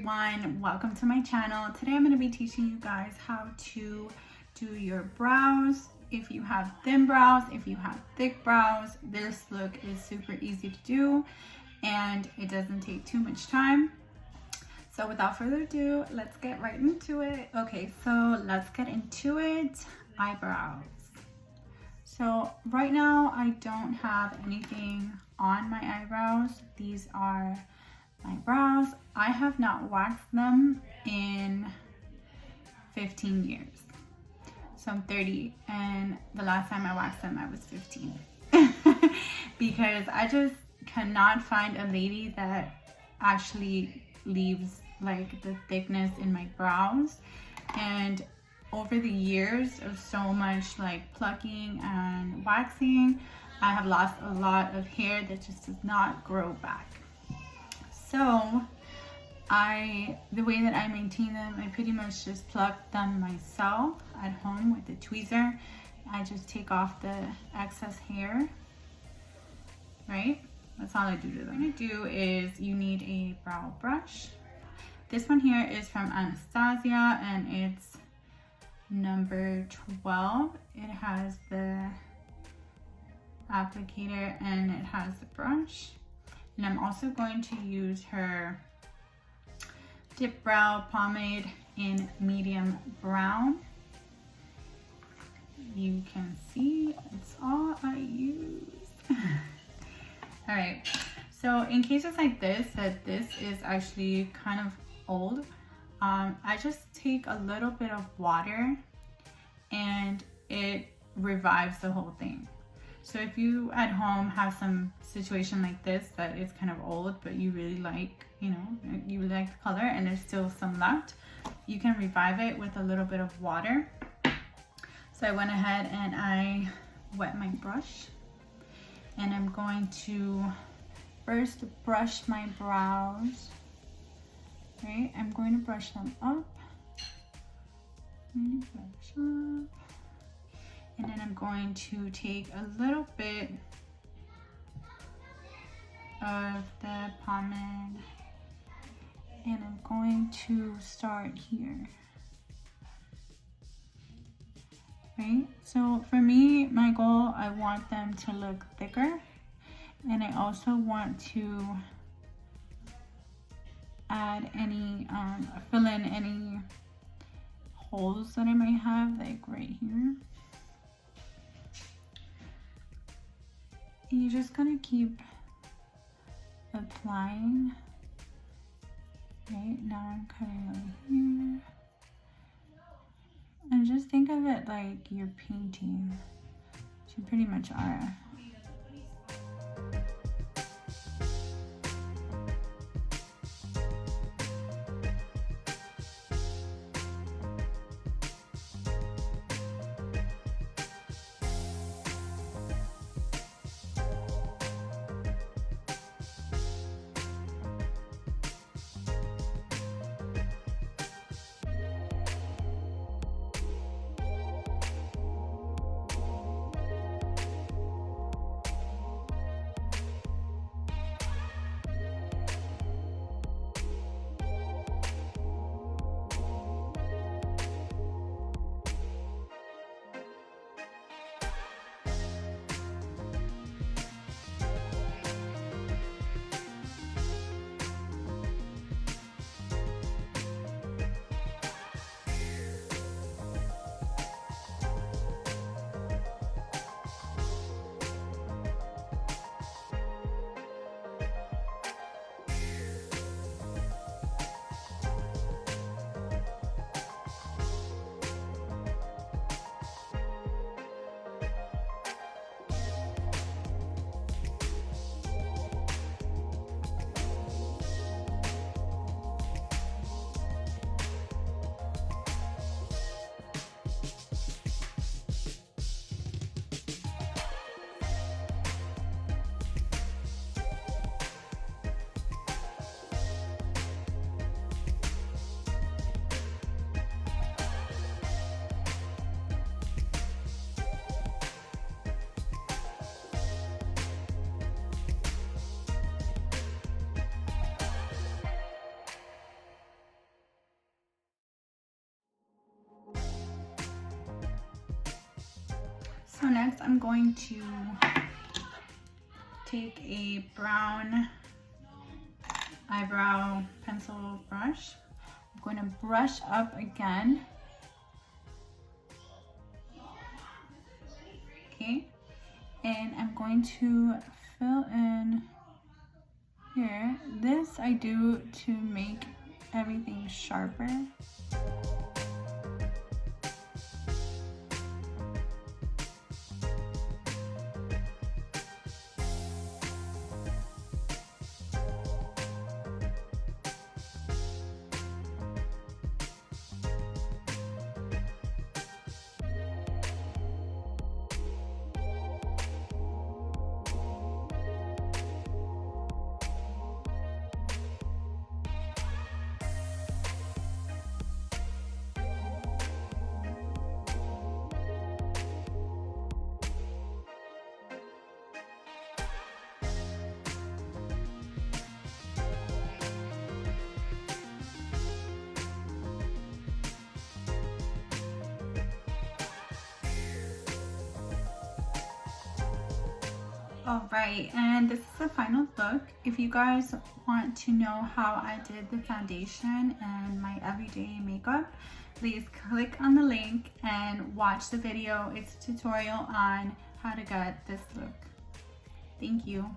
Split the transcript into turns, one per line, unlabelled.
everyone, welcome to my channel. Today I'm going to be teaching you guys how to do your brows. If you have thin brows, if you have thick brows, this look is super easy to do and it doesn't take too much time. So without further ado, let's get right into it. Okay, so let's get into it. Eyebrows. So right now I don't have anything on my eyebrows. These are my brows. I have not waxed them in 15 years. So I'm 30 and the last time I waxed them I was 15. Because I just cannot find a lady that actually leaves like the thickness in my brows. And over the years of so much like plucking and waxing, I have lost a lot of hair that just does not grow back. So the way that I maintain them, I pretty much just pluck them myself at home with a tweezer. I just take off the excess hair, right? That's all I do to them. What I'm gonna do is you need a brow brush. This one here is from Anastasia and it's number 12. It has the applicator and it has the brush. And I'm also going to use her Dip Brow Pomade in medium brown. You can see it's all I use. All right, so in cases like this, that this is actually kind of old, I just take a little bit of water and it revives the whole thing. So if you at home have some situation like this that is kind of old, but you really like, you like the color and there's still some left, you can revive it with a little bit of water. So I went ahead and I wet my brush and I'm going to first brush my brows, right? I'm going to brush them up. Brush up. And then I'm going to take a little bit of the pomade and I'm going to start here, right? So for me, my goal, I want them to look thicker and I also want to add any, fill in any holes that I might have, like right here. You're just gonna keep applying. Right now I'm cutting over here. And just think of it like you're painting. You pretty much are. So next I'm going to take a brown eyebrow pencil brush. I'm going to brush up again. Okay, and I'm going to fill in here. This I do to make everything sharper. Alright, and this is the final look. If you guys want to know how I did the foundation and my everyday makeup, please click on the link and watch the video. It's a tutorial on how to get this look. Thank you.